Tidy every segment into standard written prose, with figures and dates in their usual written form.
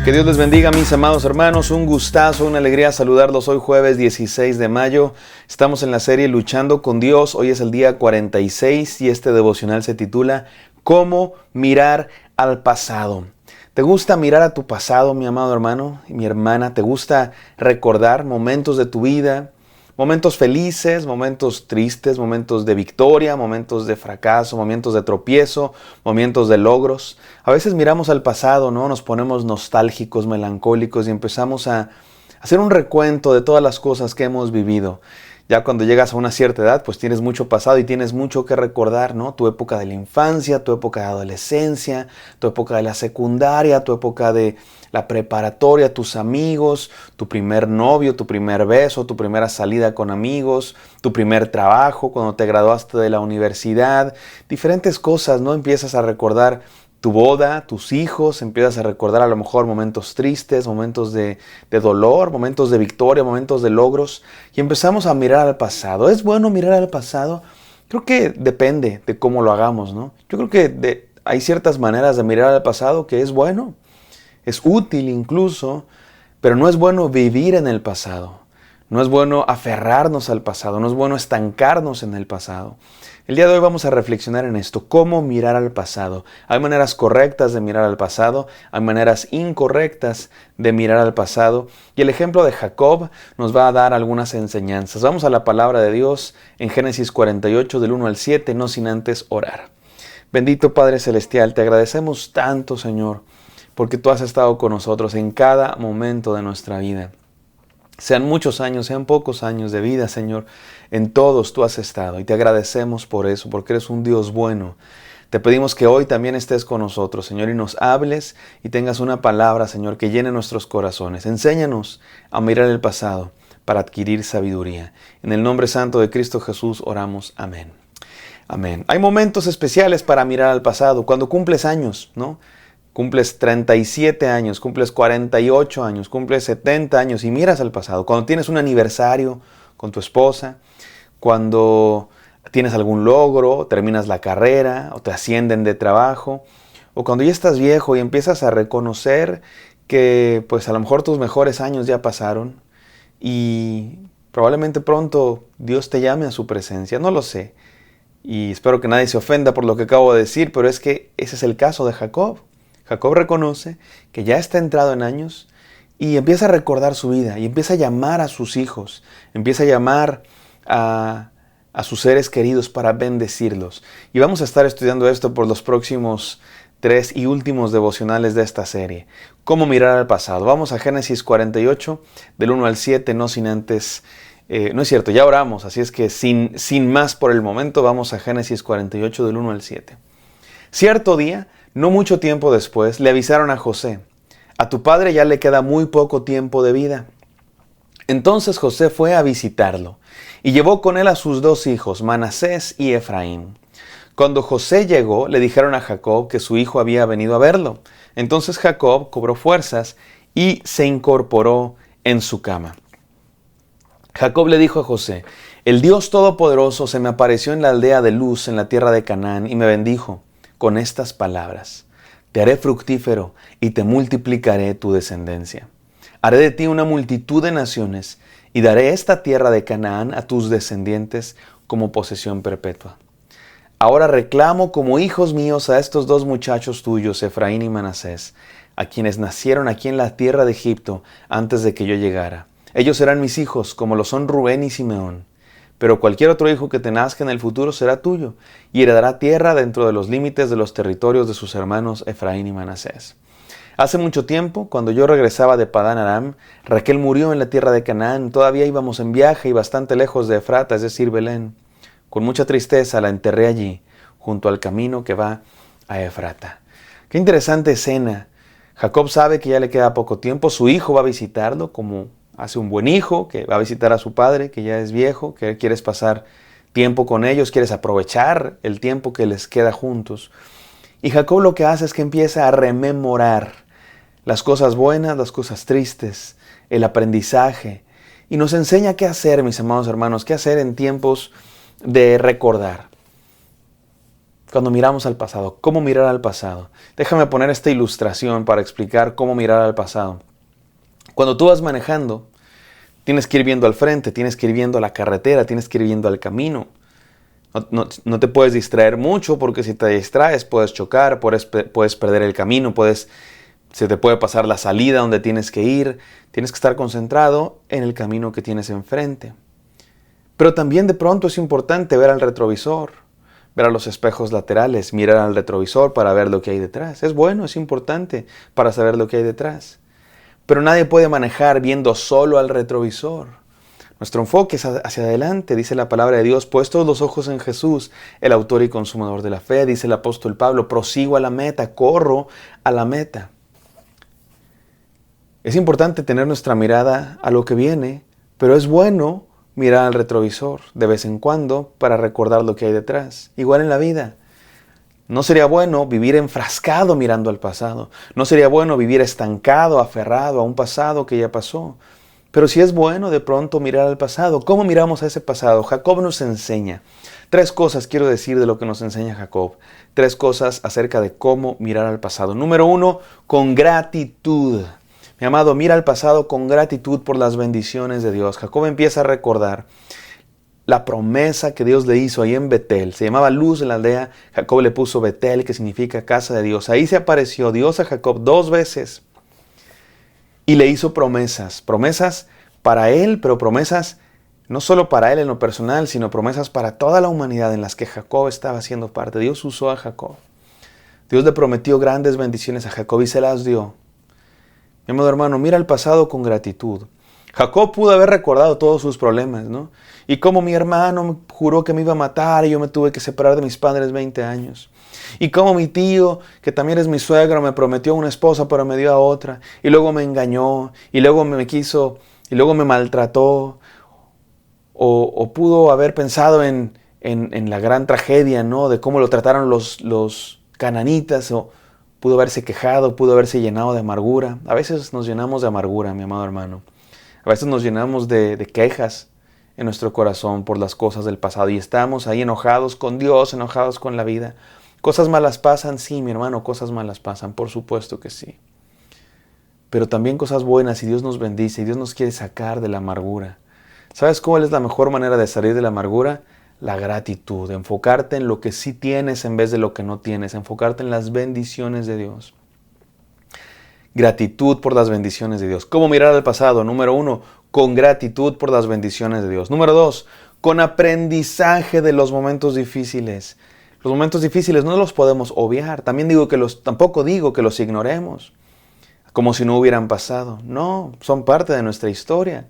Que Dios les bendiga, mis amados hermanos. Un gustazo, una alegría saludarlos hoy jueves 16 de mayo. Estamos en la serie Luchando con Dios. Hoy es el día 46 y este devocional se titula ¿Cómo mirar al pasado? ¿Te gusta mirar a tu pasado, mi amado hermano y mi hermana? ¿Te gusta recordar momentos de tu vida? Momentos felices, momentos tristes, momentos de victoria, momentos de fracaso, momentos de tropiezo, momentos de logros. A veces miramos al pasado, ¿no? Nos ponemos nostálgicos, melancólicos y empezamos a hacer un recuento de todas las cosas que hemos vivido. Ya cuando llegas a una cierta edad, pues tienes mucho pasado y tienes mucho que recordar, ¿no? Tu época de la infancia, tu época de adolescencia, tu época de la secundaria, tu época de la preparatoria, tus amigos, tu primer novio, tu primer beso, tu primera salida con amigos, tu primer trabajo, cuando te graduaste de la universidad, diferentes cosas, ¿no? Empiezas a recordar tu boda, tus hijos, empiezas a recordar a lo mejor momentos tristes, momentos de dolor, momentos de victoria, momentos de logros, y empezamos a mirar al pasado. ¿Es bueno mirar al pasado? Creo que depende de cómo lo hagamos, ¿no? Yo creo que hay ciertas maneras de mirar al pasado que es bueno, es útil incluso, pero no es bueno vivir en el pasado. No es bueno aferrarnos al pasado, no es bueno estancarnos en el pasado. El día de hoy vamos a reflexionar en esto, cómo mirar al pasado. Hay maneras correctas de mirar al pasado, hay maneras incorrectas de mirar al pasado. Y el ejemplo de Jacob nos va a dar algunas enseñanzas. Vamos a la palabra de Dios en Génesis 48 del 1 al 7, no sin antes orar. Bendito Padre Celestial, te agradecemos tanto, Señor, porque tú has estado con nosotros en cada momento de nuestra vida. Sean muchos años, sean pocos años de vida, Señor, en todos tú has estado y te agradecemos por eso, porque eres un Dios bueno. Te pedimos que hoy también estés con nosotros, Señor, y nos hables y tengas una palabra, Señor, que llene nuestros corazones. Enséñanos a mirar el pasado para adquirir sabiduría. En el nombre santo de Cristo Jesús oramos. Amén. Amén. Hay momentos especiales para mirar al pasado, cuando cumples años, ¿no? Cumples 37 años, cumples 48 años, cumples 70 años y miras al pasado. Cuando tienes un aniversario con tu esposa, cuando tienes algún logro, terminas la carrera o te ascienden de trabajo, o cuando ya estás viejo y empiezas a reconocer que pues a lo mejor tus mejores años ya pasaron y probablemente pronto Dios te llame a su presencia, no lo sé. Y espero que nadie se ofenda por lo que acabo de decir, pero es que ese es el caso de Jacob. Jacob reconoce que ya está entrado en años y empieza a recordar su vida y empieza a llamar a sus hijos, empieza a llamar a sus seres queridos para bendecirlos. Y vamos a estar estudiando esto por los próximos 3 y últimos devocionales de esta serie. ¿Cómo mirar al pasado? Vamos a Génesis 48, del 1 al 7, no sin antes... no es cierto, ya oramos, así es que sin más por el momento, vamos a Génesis 48, del 1 al 7. Cierto día, no mucho tiempo después, le avisaron a José: a tu padre ya le queda muy poco tiempo de vida. Entonces José fue a visitarlo y llevó con él a sus 2 hijos, Manasés y Efraín. Cuando José llegó, le dijeron a Jacob que su hijo había venido a verlo. Entonces Jacob cobró fuerzas y se incorporó en su cama. Jacob le dijo a José: el Dios Todopoderoso se me apareció en la aldea de Luz, en la tierra de Canaán, y me bendijo con estas palabras: te haré fructífero y te multiplicaré tu descendencia. Haré de ti una multitud de naciones y daré esta tierra de Canaán a tus descendientes como posesión perpetua. Ahora reclamo como hijos míos a estos 2 muchachos tuyos, Efraín y Manasés, a quienes nacieron aquí en la tierra de Egipto antes de que yo llegara. Ellos serán mis hijos, como lo son Rubén y Simeón. Pero cualquier otro hijo que te nazca en el futuro será tuyo, y heredará tierra dentro de los límites de los territorios de sus hermanos Efraín y Manasés. Hace mucho tiempo, cuando yo regresaba de Padán Aram, Raquel murió en la tierra de Canaán. Todavía íbamos en viaje y bastante lejos de Efrata, es decir, Belén. Con mucha tristeza la enterré allí, junto al camino que va a Efrata. Qué interesante escena. Jacob sabe que ya le queda poco tiempo. Su hijo va a visitarlo como hace un buen hijo, que va a visitar a su padre, que ya es viejo, que quieres pasar tiempo con ellos, quieres aprovechar el tiempo que les queda juntos. Y Jacob lo que hace es que empieza a rememorar las cosas buenas, las cosas tristes, el aprendizaje. Y nos enseña qué hacer, mis amados hermanos, qué hacer en tiempos de recordar. cuando miramos al pasado. ¿Cómo mirar al pasado? Déjame poner esta ilustración para explicar cómo mirar al pasado. Cuando tú vas manejando, tienes que ir viendo al frente, tienes que ir viendo la carretera, tienes que ir viendo al camino. No te puedes distraer mucho porque si te distraes puedes chocar, puedes perder el camino, se te puede pasar la salida donde tienes que ir. Tienes que estar concentrado en el camino que tienes enfrente. Pero también de pronto es importante ver al retrovisor, ver a los espejos laterales, mirar al retrovisor para ver lo que hay detrás. Es bueno, es importante para saber lo que hay detrás. Pero nadie puede manejar viendo solo al retrovisor. Nuestro enfoque es hacia adelante, dice la palabra de Dios, puestos los ojos en Jesús, el autor y consumador de la fe, dice el apóstol Pablo, prosigo a la meta, corro a la meta. Es importante tener nuestra mirada a lo que viene, pero es bueno mirar al retrovisor de vez en cuando para recordar lo que hay detrás. Igual en la vida. No sería bueno vivir enfrascado mirando al pasado. No sería bueno vivir estancado, aferrado a un pasado que ya pasó. Pero sí es bueno de pronto mirar al pasado. ¿Cómo miramos a ese pasado? Jacob nos enseña. 3 cosas quiero decir de lo que nos enseña Jacob. 3 cosas acerca de cómo mirar al pasado. Número 1, con gratitud. Mi amado, mira al pasado con gratitud por las bendiciones de Dios. Jacob empieza a recordar la promesa que Dios le hizo ahí en Betel. Se llamaba Luz en la aldea. Jacob le puso Betel, que significa casa de Dios. Ahí se apareció Dios a Jacob 2 veces. Y le hizo promesas. Promesas para él, pero promesas no solo para él en lo personal, sino promesas para toda la humanidad en las que Jacob estaba siendo parte. Dios usó a Jacob. Dios le prometió grandes bendiciones a Jacob y se las dio. Mi amado hermano, mira el pasado con gratitud. Jacob pudo haber recordado todos sus problemas, ¿no? Y cómo mi hermano me juró que me iba a matar y yo me tuve que separar de mis padres 20 años. Y cómo mi tío, que también es mi suegro, me prometió una esposa pero me dio a otra. Y luego me engañó. Y luego me quiso. Y luego me maltrató. O pudo haber pensado en la gran tragedia, ¿no? De cómo lo trataron los cananitas. O pudo haberse quejado, pudo haberse llenado de amargura. A veces nos llenamos de amargura, mi amado hermano. A veces nos llenamos de quejas en nuestro corazón por las cosas del pasado. Y estamos ahí enojados con Dios, enojados con la vida. ¿Cosas malas pasan? Sí, mi hermano, cosas malas pasan, por supuesto que sí. Pero también cosas buenas y Dios nos bendice y Dios nos quiere sacar de la amargura. ¿Sabes cuál es la mejor manera de salir de la amargura? La gratitud, enfocarte en lo que sí tienes en vez de lo que no tienes, enfocarte en las bendiciones de Dios. Gratitud por las bendiciones de Dios. ¿Cómo mirar al pasado? Número 1, con gratitud por las bendiciones de Dios. Número 2, con aprendizaje de los momentos difíciles. Los momentos difíciles no los podemos obviar. Tampoco digo que los ignoremos, como si no hubieran pasado. No, son parte de nuestra historia.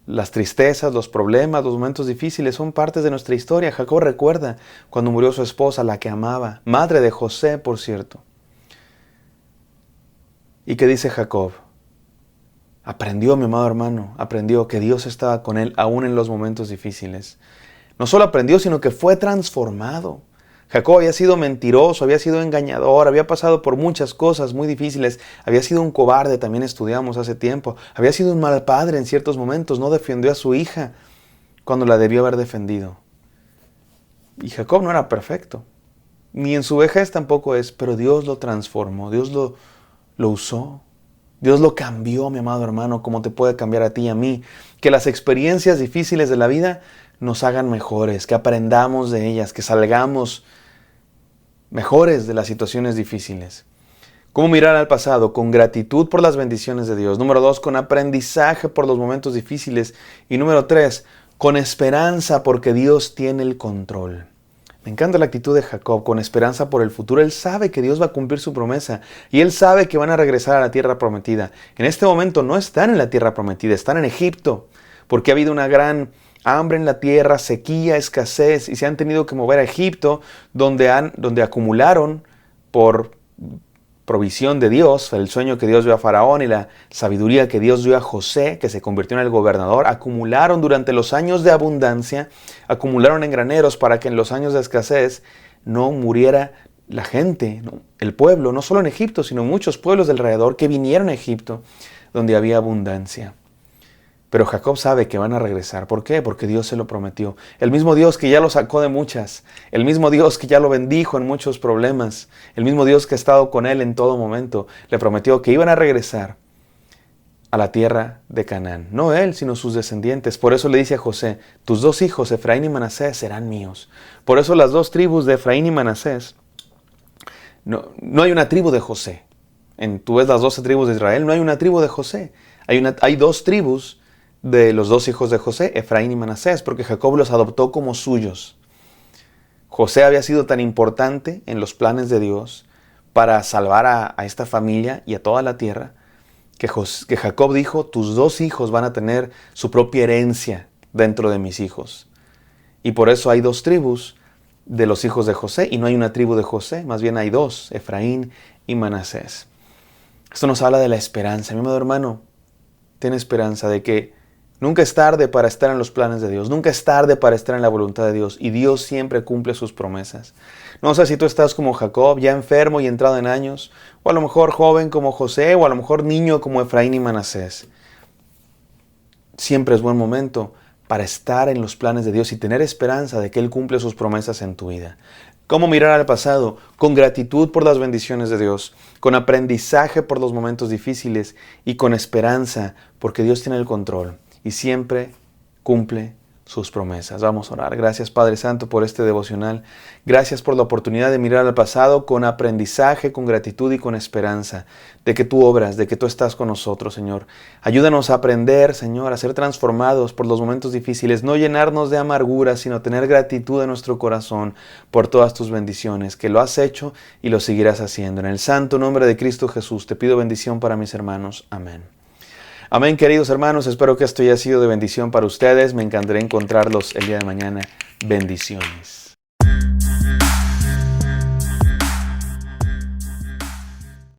Las tristezas, los problemas, los momentos difíciles son partes de nuestra historia. Jacob recuerda cuando murió su esposa, la que amaba, madre de José, por cierto. ¿Y qué dice Jacob? Aprendió, mi amado hermano, aprendió que Dios estaba con él aún en los momentos difíciles. No solo aprendió, sino que fue transformado. Jacob había sido mentiroso, había sido engañador, había pasado por muchas cosas muy difíciles, había sido un cobarde, también estudiamos hace tiempo, había sido un mal padre en ciertos momentos, no defendió a su hija cuando la debió haber defendido. Y Jacob no era perfecto, ni en su vejez tampoco es, pero Dios lo transformó, Dios lo usó, Dios lo cambió, mi amado hermano, como te puede cambiar a ti y a mí. Que las experiencias difíciles de la vida nos hagan mejores, que aprendamos de ellas, que salgamos mejores de las situaciones difíciles. ¿Cómo mirar al pasado? Con gratitud por las bendiciones de Dios. Número 2, con aprendizaje por los momentos difíciles. Y número 3, con esperanza porque Dios tiene el control. Me encanta la actitud de Jacob, con esperanza por el futuro. Él sabe que Dios va a cumplir su promesa y él sabe que van a regresar a la tierra prometida. En este momento no están en la tierra prometida, están en Egipto, porque ha habido una gran hambre en la tierra, sequía, escasez, y se han tenido que mover a Egipto, donde acumularon por provisión de Dios, el sueño que Dios dio a Faraón y la sabiduría que Dios dio a José, que se convirtió en el gobernador, acumularon durante los años de abundancia, acumularon en graneros para que en los años de escasez no muriera la gente, ¿no? El pueblo, no solo en Egipto, sino muchos pueblos de alrededor que vinieron a Egipto, donde había abundancia. Pero Jacob sabe que van a regresar. ¿Por qué? Porque Dios se lo prometió. El mismo Dios que ya lo sacó de muchas. El mismo Dios que ya lo bendijo en muchos problemas. El mismo Dios que ha estado con él en todo momento. Le prometió que iban a regresar a la tierra de Canaán. No él, sino sus descendientes. Por eso le dice a José, tus 2 hijos, Efraín y Manasés, serán míos. Por eso las 2 tribus de Efraín y Manasés, no hay una tribu de José. Tú ves las 12 tribus de Israel, no hay una tribu de José. Hay 2 tribus de los 2 hijos de José, Efraín y Manasés, porque Jacob los adoptó como suyos. José había sido tan importante en los planes de Dios para salvar a esta familia y a toda la tierra, que Jacob dijo, tus 2 hijos van a tener su propia herencia dentro de mis hijos. Y por eso hay 2 tribus de los hijos de José, y no hay una tribu de José, más bien hay 2, Efraín y Manasés. Esto nos habla de la esperanza. Mi amado hermano, ten esperanza de que nunca es tarde para estar en los planes de Dios, nunca es tarde para estar en la voluntad de Dios, y Dios siempre cumple sus promesas. No sé si tú estás como Jacob, ya enfermo y entrado en años, o a lo mejor joven como José, o a lo mejor niño como Efraín y Manasés. Siempre es buen momento para estar en los planes de Dios y tener esperanza de que Él cumple sus promesas en tu vida. ¿Cómo mirar al pasado? Con gratitud por las bendiciones de Dios, con aprendizaje por los momentos difíciles y con esperanza porque Dios tiene el control y siempre cumple sus promesas. Vamos a orar. Gracias, Padre Santo, por este devocional. Gracias por la oportunidad de mirar al pasado con aprendizaje, con gratitud y con esperanza de que tú obras, de que tú estás con nosotros, Señor. Ayúdanos a aprender, Señor, a ser transformados por los momentos difíciles, no llenarnos de amargura, sino tener gratitud en nuestro corazón por todas tus bendiciones, que lo has hecho y lo seguirás haciendo. En el santo nombre de Cristo Jesús, te pido bendición para mis hermanos. Amén. Amén, queridos hermanos, espero que esto haya sido de bendición para ustedes. Me encantaría encontrarlos el día de mañana. Bendiciones.